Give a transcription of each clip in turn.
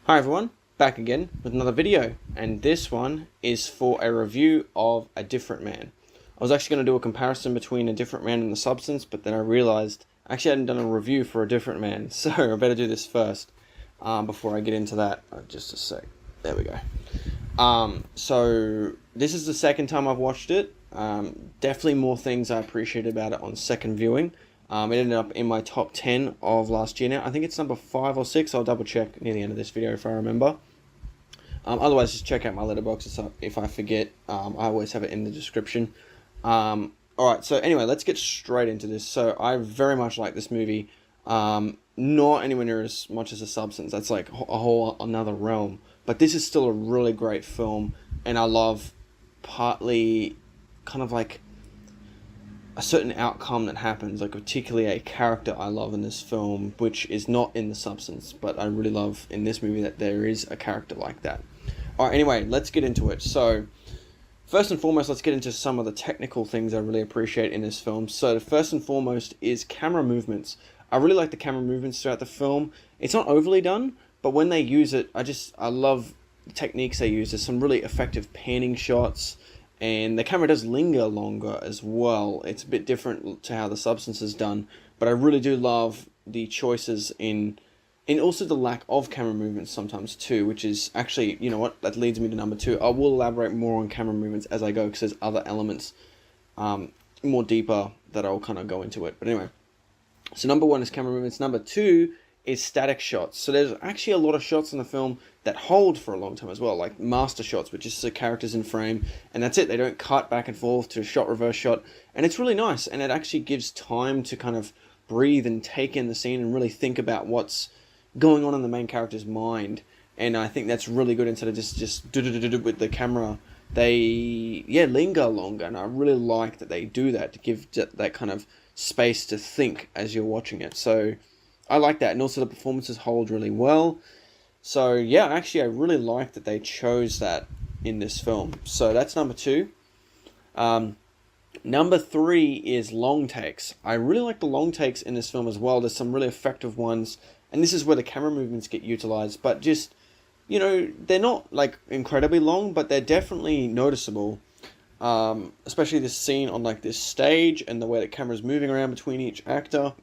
Hi everyone, back again with another video, and this one is for a review of A Different Man. I was actually going to do a comparison between A Different Man and The Substance, but then I realized I actually hadn't done a review for A Different Man, so I better do this first before I get into that. Just a sec. There we go. So this is the second time I've watched it. Definitely more things I appreciate about it on second viewing. It ended up in my top 10 of last year now. I think it's number 5 or 6. I'll double check near the end of this video if I remember. Otherwise, just check out my letterbox if I forget. I always have it in the description. Alright, so anyway, let's get straight into this. So I very much like this movie. Not anywhere near as much as A Substance. That's like a whole another realm. But this is still a really great film. And I love partly kind of like a certain outcome that happens, like particularly a character I love in this film, which is not in The Substance, but I really love in this movie that there is a character like that. Alright, anyway, let's get into it. So, first and foremost, let's get into some of the technical things I really appreciate in this film. So, the first and foremost is camera movements. I really like the camera movements throughout the film. It's not overly done, but when they use it, I love the techniques they use. There's some really effective panning shots, and the camera does linger longer as well. It's a bit different to how The Substance is done, but I really do love the choices and also the lack of camera movements sometimes too, which is actually, you know what, that leads me to number 2. I will elaborate more on camera movements as I go, because there's other elements more deeper that I'll kind of go into it. But anyway, so number 1 is camera movements. Number 2 is static shots. So there's actually a lot of shots in the film that hold for a long time as well, like master shots, which is the characters in frame, and that's it. They don't cut back and forth to a shot, reverse shot, and it's really nice, and it actually gives time to kind of breathe and take in the scene and really think about what's going on in the main character's mind. And I think that's really good. Instead of just with the camera, they linger longer, and I really like that they do that to give that kind of space to think as you're watching it. So I like that, and also the performances hold really well. So yeah, actually I really like that they chose that in this film. So that's number 2. Number 3 is long takes. I really like the long takes in this film as well. There's some really effective ones, and this is where the camera movements get utilized, but just, you know, they're not like incredibly long, but they're definitely noticeable. Especially this scene on like this stage and the way the camera's moving around between each actor.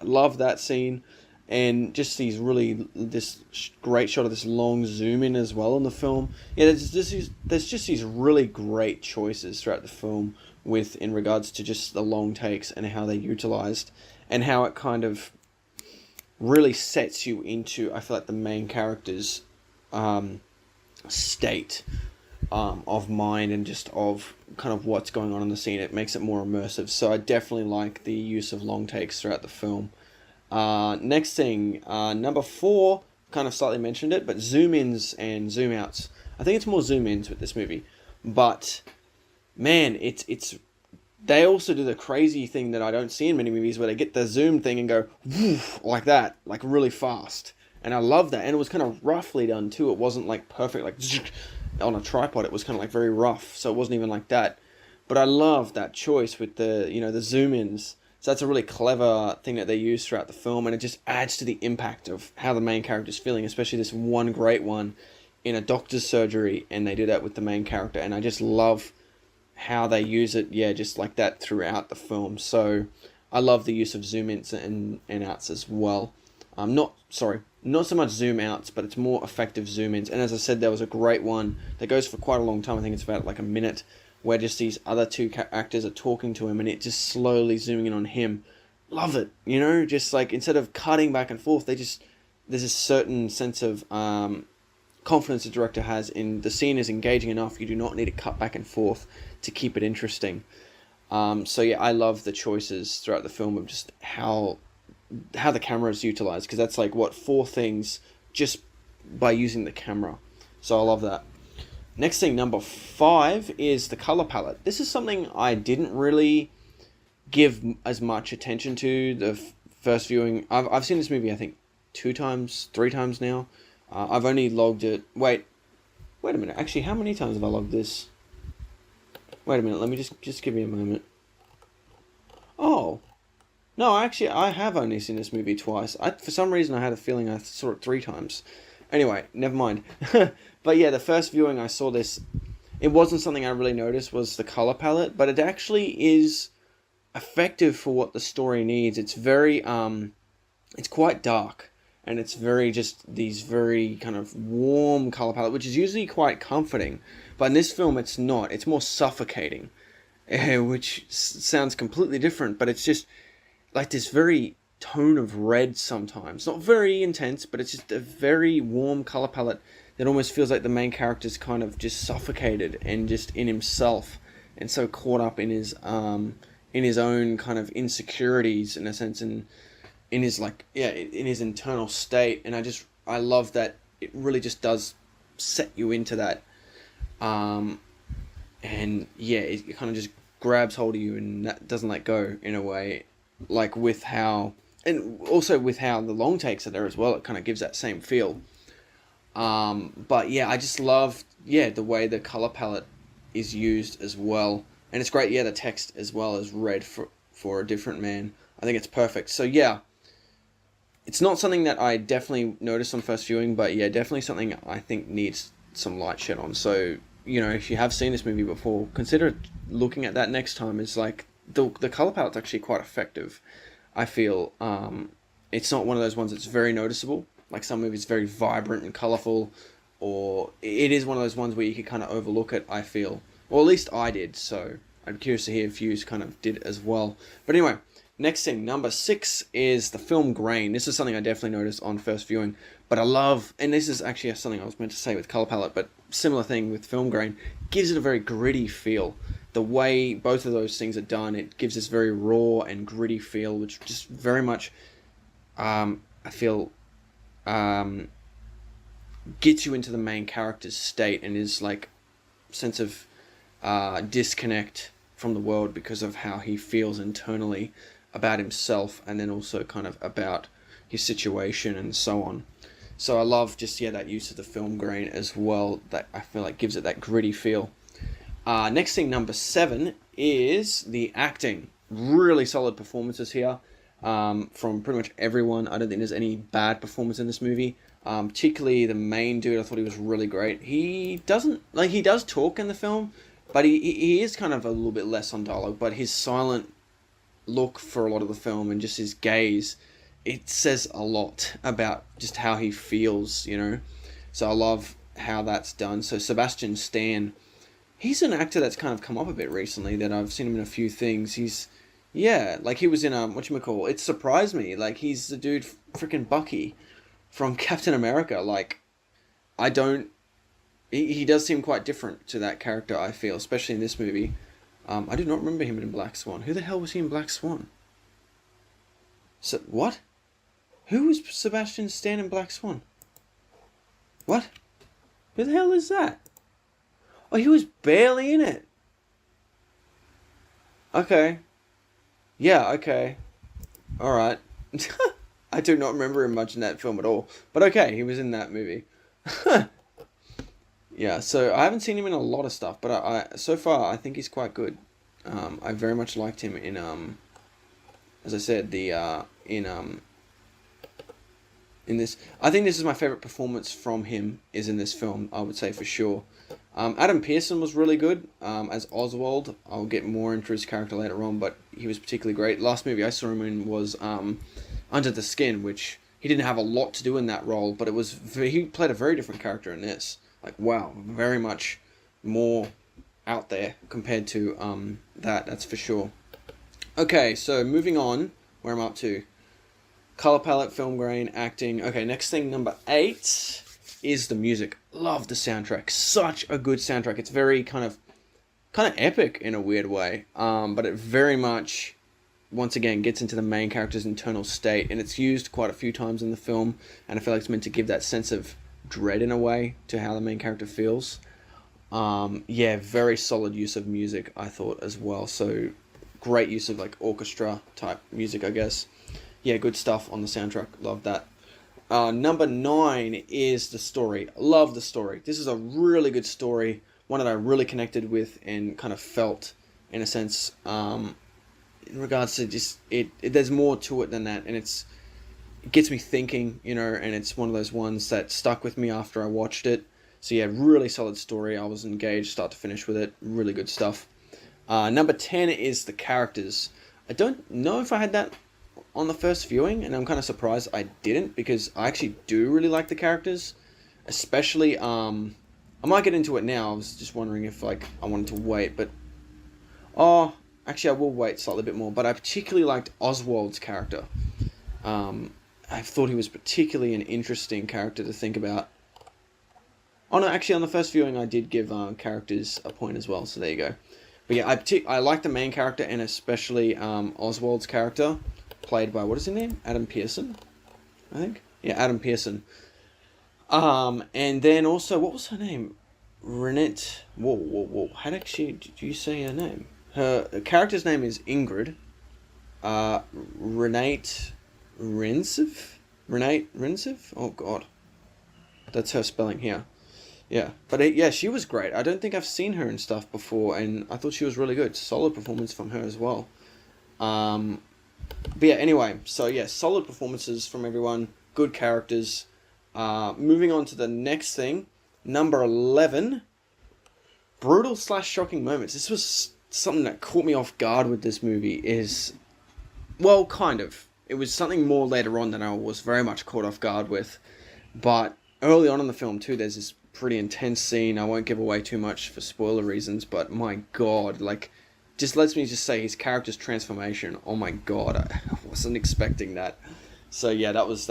I love that scene, and just this great shot of this long zoom in as well in the film. Yeah, there's just these really great choices throughout the film in regards to just the long takes and how they're utilized, and how it kind of really sets you into, I feel like, the main character's state of mind, and just of kind of what's going on in the scene. It makes it more immersive. So I definitely like the use of long takes throughout the film. Next thing, number 4, kind of slightly mentioned it, but zoom ins and zoom outs. I think it's more zoom ins with this movie, but man, they also do the crazy thing that I don't see in many movies, where they get the zoom thing and go woof, like that, like really fast. And I love that. And it was kind of roughly done too. It wasn't like perfect, like on a tripod. It was kind of like very rough, so it wasn't even like that. But I love that choice with the, you know, the zoom ins. So that's a really clever thing that they use throughout the film, and it just adds to the impact of how the main character's feeling, especially this one great one in a doctor's surgery, and they do that with the main character, and I just love how they use it, just like that throughout the film. So I love the use of zoom ins and outs as well. Not so much zoom outs, but it's more effective zoom ins. And as I said, there was a great one that goes for quite a long time. I think it's about like a minute, where just these other 2 actors are talking to him, and it just slowly zooming in on him. Love it, you know, just like instead of cutting back and forth, there's a certain sense of confidence the director has in the scene is engaging enough. You do not need to cut back and forth to keep it interesting. So yeah, I love the choices throughout the film of just how the camera is utilized, because that's like 4 things just by using the camera. So I love that. Next thing, number 5, is the color palette. This is something I didn't really give as much attention to the first viewing. I've seen this movie, I think, 2 times, 3 times now. I've only logged it. Wait a minute. Actually, how many times have I logged this? Wait a minute. Let me just give me a moment. Oh, no, actually, I have only seen this movie twice. For some reason, I had a feeling I saw it 3 times. Anyway, never mind. But yeah, the first viewing I saw this, it wasn't something I really noticed was the color palette, but it actually is effective for what the story needs. It's very it's quite dark, and it's very just these very kind of warm color palette, which is usually quite comforting, but in this film it's not. It's more suffocating, which sounds completely different, but it's just like this very tone of red sometimes. Not very intense, but it's just a very warm color palette that almost feels like the main character's kind of just suffocated and just in himself, and so caught up in his own kind of insecurities in a sense, and in his in his internal state. And I love that it really just does set you into that, and yeah, it kind of just grabs hold of you and that doesn't let go in a way, like with how, and also with how the long takes are there as well. It kind of gives that same feel. But yeah, I just love the way the color palette is used as well, and it's great. Yeah, the text as well as red for a different man. I think it's perfect. So yeah, it's not something that I definitely noticed on first viewing, but yeah, definitely something I think needs some light shed on. So, you know, if you have seen this movie before, consider looking at that next time. It's like the color palette's actually quite effective, I feel. It's not one of those ones that's very noticeable. Like some movies, very vibrant and colorful, or it is one of those ones where you could kind of overlook it, I feel. Or at least I did, so I'm curious to hear if you kind of did as well. But anyway, next thing, number 6 is the film grain. This is something I definitely noticed on first viewing, but I love, and this is actually something I was meant to say with color palette, but similar thing with film grain, gives it a very gritty feel. The way both of those things are done, it gives this very raw and gritty feel, which just very much, I feel, gets you into the main character's state and is like sense of disconnect from the world because of how he feels internally about himself, and then also kind of about his situation and so on. So I love just that use of the film grain as well, that I feel like gives it that gritty feel. Next thing, number 7, is the acting. Really solid performances here from pretty much everyone. I don't think there's any bad performance in this movie. Particularly the main dude, I thought he was really great. He does talk in the film, but he is kind of a little bit less on dialogue, but his silent look for a lot of the film and just his gaze, it says a lot about just how he feels, you know. So I love how that's done. So Sebastian Stan, he's an actor that's kind of come up a bit recently, that I've seen him in a few things. He's, like he was in, whatchamacall, it surprised me, like he's the dude freaking Bucky from Captain America. Like, he does seem quite different to that character, I feel, especially in this movie. I do not remember him in Black Swan. Who the hell was he in Black Swan? So, what? Who was Sebastian Stan in Black Swan? What? Who the hell is that? Oh, he was barely in it. Okay. Yeah, okay. Alright. I do not remember him much in that film at all. But okay, he was in that movie. Yeah, so I haven't seen him in a lot of stuff, but I so far I think he's quite good. I very much liked him in as I said, in this. I think this is my favorite performance from him, is in this film, I would say for sure. Adam Pearson was really good as Oswald. I'll get more into his character later on, but he was particularly great. Last movie I saw him in was Under the Skin, which he didn't have a lot to do in that role, but he played a very different character in this. Like, wow, very much more out there compared to that's for sure. Okay, so moving on, where I'm up to. Color palette, film grain, acting. Okay, next thing, number 8, is the music. Love the soundtrack. Such a good soundtrack. It's very kind of epic in a weird way, but it very much, once again, gets into the main character's internal state, and it's used quite a few times in the film, and I feel like it's meant to give that sense of dread in a way to how the main character feels. Very solid use of music, I thought, as well. So great use of like orchestra type music, I guess. Yeah, good stuff on the soundtrack. Love that. Number 9 is the story. Love the story. This is a really good story, one that I really connected with and kind of felt, in a sense, in regards to just it there's more to it than that, and it's gets me thinking, you know, and it's one of those ones that stuck with me after I watched it. So yeah, really solid story. I was engaged start to finish with it. Really good stuff. Number 10 is the characters. I don't know if I had that on the first viewing, and I'm kind of surprised I didn't, because I actually do really like the characters. Especially, I might get into it now. I was just wondering if, like, I wanted to wait, but... Oh, actually, I will wait slightly bit more, but I particularly liked Oswald's character. I thought he was particularly an interesting character to think about. Oh, no, actually, on the first viewing, I did give characters a point as well, so there you go. But yeah, I like the main character, and especially Oswald's character, played by, what is his name? Adam Pearson, I think? Yeah, Adam Pearson. And then also, what was her name? Renate... Whoa. How actually did you say her name? Her character's name is Ingrid. Renate Reinsve? Renate Reinsve? Oh, God. That's her spelling here. Yeah. But, yeah, she was great. I don't think I've seen her and stuff before, and I thought she was really good. Solid performance from her as well. But, yeah, anyway. So, yeah, solid performances from everyone. Good characters. Moving on to the next thing. Number 11. Brutal/shocking moments. This was something that caught me off guard with this movie is... Well, kind of. It was something more later on that I was very much caught off guard with. But early on in the film, too, there's this pretty intense scene. I won't give away too much for spoiler reasons, but my God, like, just lets me just say his character's transformation. Oh my God, I wasn't expecting that. So yeah, that was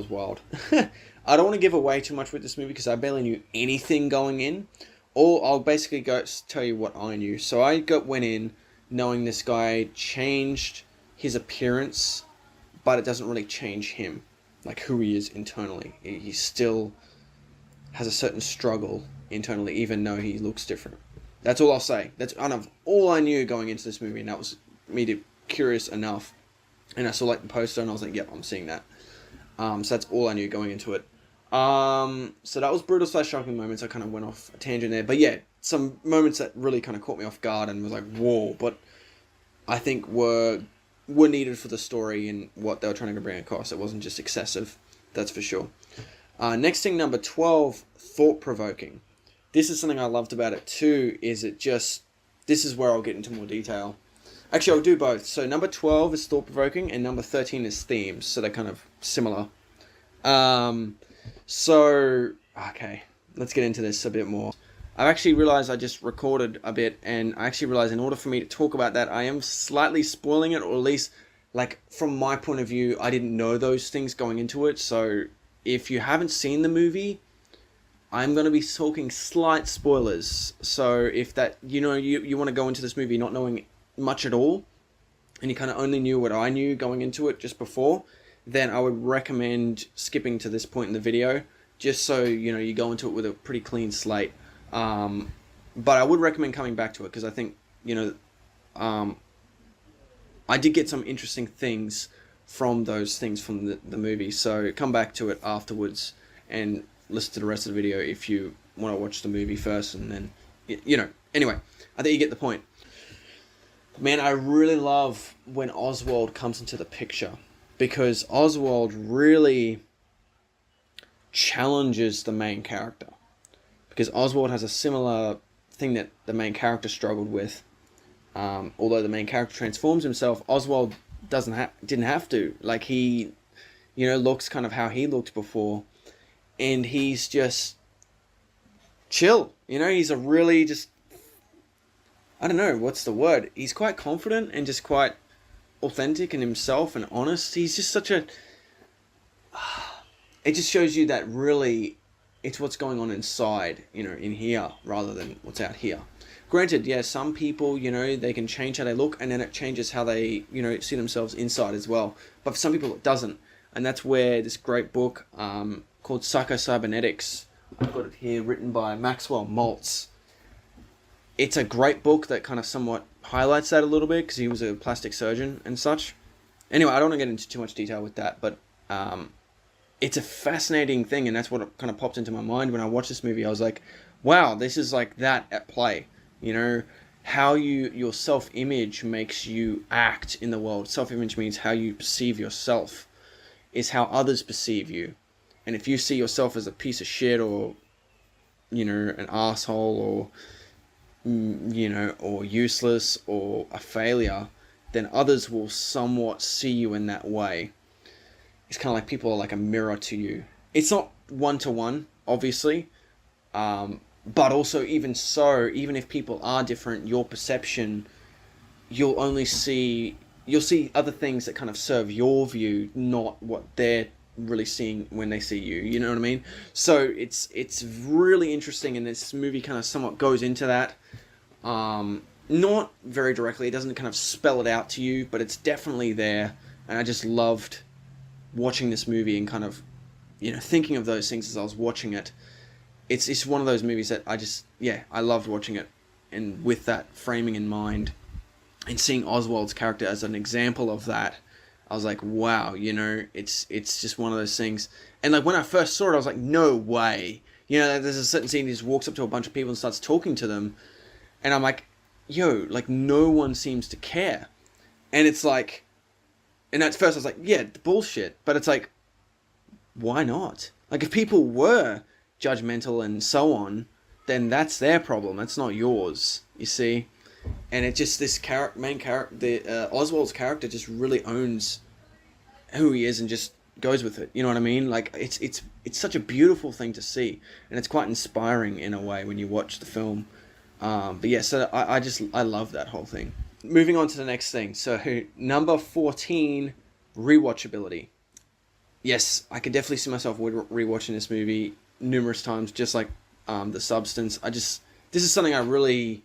wild. I don't want to give away too much with this movie because I barely knew anything going in. Or I'll basically tell you what I knew. So I went in knowing this guy changed his appearance, but it doesn't really change him, like who he is internally. He still has a certain struggle internally, even though he looks different. That's all I'll say. That's kind of all I knew going into this movie, and that was me curious enough. And I saw like the poster, and I was like, "Yep, I'm seeing that." So that's all I knew going into it. So that was brutal/shocking moments. I kind of went off a tangent there, but yeah, some moments that really kind of caught me off guard and was like, "Whoa!" But I think were needed for the story and what they were trying to bring across. It wasn't just excessive, that's for sure. Next thing, number 12, thought-provoking. This is something I loved about it too, is this is where I'll get into more detail. Actually, I'll do both. So number 12 is thought-provoking, and number 13 is themes, so they're kind of similar. So, okay, let's get into this a bit more. I've actually realized I just recorded a bit, and I actually realized in order for me to talk about that, I am slightly spoiling it, or at least, like, from my point of view, I didn't know those things going into it. So if you haven't seen the movie, I'm going to be talking slight spoilers. So if that, you want to go into this movie not knowing much at all, and you kind of only knew what I knew going into it just before, then I would recommend skipping to this point in the video, just so, you go into it with a pretty clean slate. But I would recommend coming back to it, because I think, I did get some interesting things from those things from the movie. So come back to it afterwards and listen to the rest of the video if you want to watch the movie first, and then, anyway, I think you get the point. Man, I really love when Oswald comes into the picture, because Oswald really challenges the main character. Because Oswald has a similar thing that the main character struggled with. Although the main character transforms himself, Oswald didn't have to. Like, he, looks kind of how he looked before. And he's just chill. He's a really just... I don't know, what's the word? He's quite confident and just quite authentic in himself and honest. He's just such a... It just shows you that really... It's what's going on inside, in here, rather than what's out here. Granted, yeah, some people, they can change how they look, and then it changes how they, see themselves inside as well. But for some people, it doesn't. And that's where this great book called Psycho-Cybernetics, I've got it here, written by Maxwell Maltz. It's a great book that kind of somewhat highlights that a little bit, because he was a plastic surgeon and such. Anyway, I don't want to get into too much detail with that, but... it's a fascinating thing, and that's what kind of popped into my mind when I watched this movie. I was like, wow, this is like that at play. How your self-image makes you act in the world. Self-image means how you perceive yourself is how others perceive you. And if you see yourself as a piece of shit, or, you know, an asshole, or, you know, or useless, or a failure, then others will somewhat see you in that way. It's kind of like people are like a mirror to you. It's not one-to-one, obviously, but also even so, even if people are different, your perception, you'll see other things that kind of serve your view, not what they're really seeing when they see you. You know what I mean? So it's really interesting, and this movie kind of somewhat goes into that. Not very directly. It doesn't kind of spell it out to you, but it's definitely there. And I just loved watching this movie and kind of, you know, thinking of those things as I was watching it. It's one of those movies that I loved watching it, and with that framing in mind, and seeing Oswald's character as an example of that, I was like, wow, you know, it's just one of those things. And like when I first saw it, I was like, no way. You know, there's a certain scene, he just walks up to a bunch of people and starts talking to them, and I'm like, yo, like no one seems to care. And it's like, and at first I was like, yeah, bullshit. But it's like, why not? Like if people were judgmental and so on, then that's their problem. That's not yours, you see? And it just, this main character, Oswald's character just really owns who he is and just goes with it. You know what I mean? Like it's such a beautiful thing to see, and it's quite inspiring in a way when you watch the film. But yeah, so I love that whole thing. Moving on to the next thing. So number 14, rewatchability. Yes, I could definitely see myself rewatching this movie numerous times, just like The Substance. This is something I really...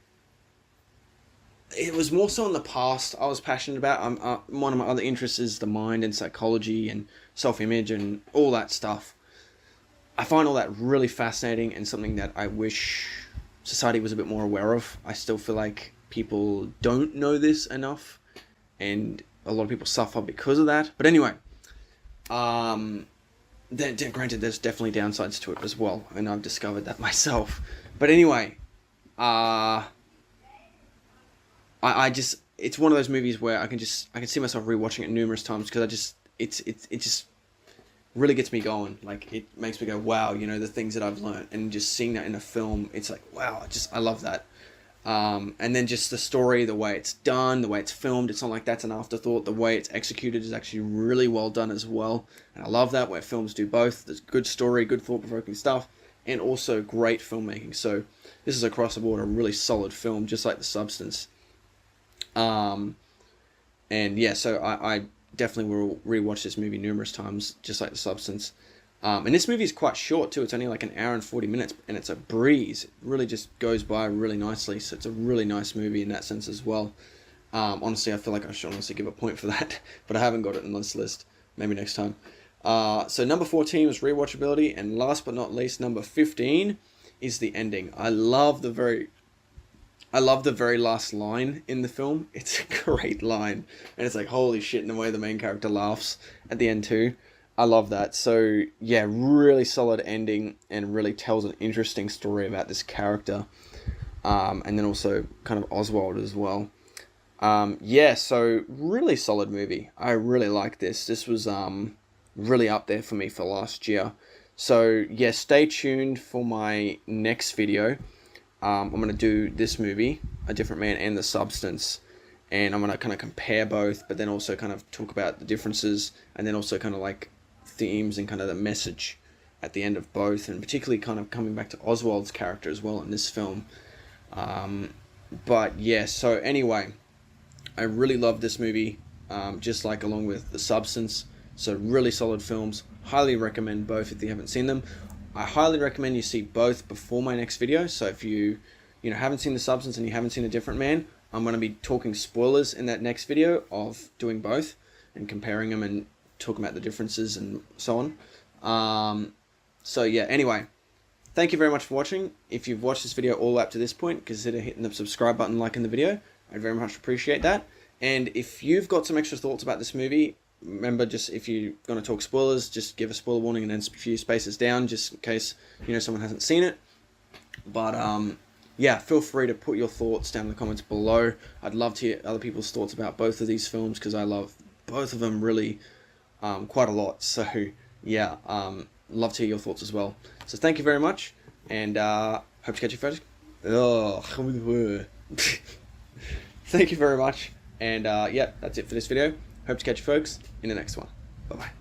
It was more so in the past I was passionate about. One of my other interests is the mind and psychology and self-image and all that stuff. I find all that really fascinating and something that I wish society was a bit more aware of. I still feel like people don't know this enough, and a lot of people suffer because of that. But anyway, granted, there's definitely downsides to it as well, and I've discovered that myself. But anyway, it's one of those movies where I can see myself rewatching it numerous times, because it just really gets me going. Like, it makes me go, wow, you know, the things that I've learned, and just seeing that in a film, it's like, wow, I love that. And then just the story, the way it's done, the way it's filmed, it's not like that's an afterthought. The way it's executed is actually really well done as well. And I love that, where films do both. There's good story, good thought-provoking stuff, and also great filmmaking. So this is across the board a really solid film, just like The Substance. And yeah, so I definitely will rewatch this movie numerous times, just like The Substance. And this movie is quite short too. It's only like an hour and 40 minutes, and it's a breeze. It really just goes by really nicely. So it's a really nice movie in that sense as well. Honestly, I feel like I should honestly give a point for that, but I haven't got it in this list. Maybe next time. So number 14 was rewatchability, and last but not least, number 15 is the ending. I love the very last line in the film. It's a great line, and it's like, holy shit, in the way the main character laughs at the end too. I love that. So yeah, really solid ending, and really tells an interesting story about this character, and then also kind of Oswald as well. Yeah, so really solid movie. I really like this. This was really up there for me for last year. So yeah, stay tuned for my next video. I'm going to do this movie, A Different Man, and The Substance, and I'm going to kind of compare both, but then also kind of talk about the differences, and then also kind of like themes and kind of the message at the end of both, and particularly kind of coming back to Oswald's character as well in this film. But yeah, so anyway, I really love this movie, just like along with The Substance. So really solid films. Highly recommend both if you haven't seen them. I highly recommend you see both before my next video. So if you haven't seen The Substance and you haven't seen A Different Man, I'm going to be talking spoilers in that next video of doing both and comparing them and talking about the differences and so on. So yeah, anyway, thank you very much for watching. If you've watched this video all up to this point, consider hitting the subscribe button, liking the video. I'd very much appreciate that. And if you've got some extra thoughts about this movie, remember, just if you're going to talk spoilers, just give a spoiler warning and then a few spaces down, just in case someone hasn't seen it. But yeah, feel free to put your thoughts down in the comments below. I'd love to hear other people's thoughts about both of these films, because I love both of them really. quite a lot. So yeah, love to hear your thoughts as well. So thank you very much, and hope to catch you folks. Thank you very much, and yeah, that's it for this video. Hope to catch you folks in the next one. Bye bye.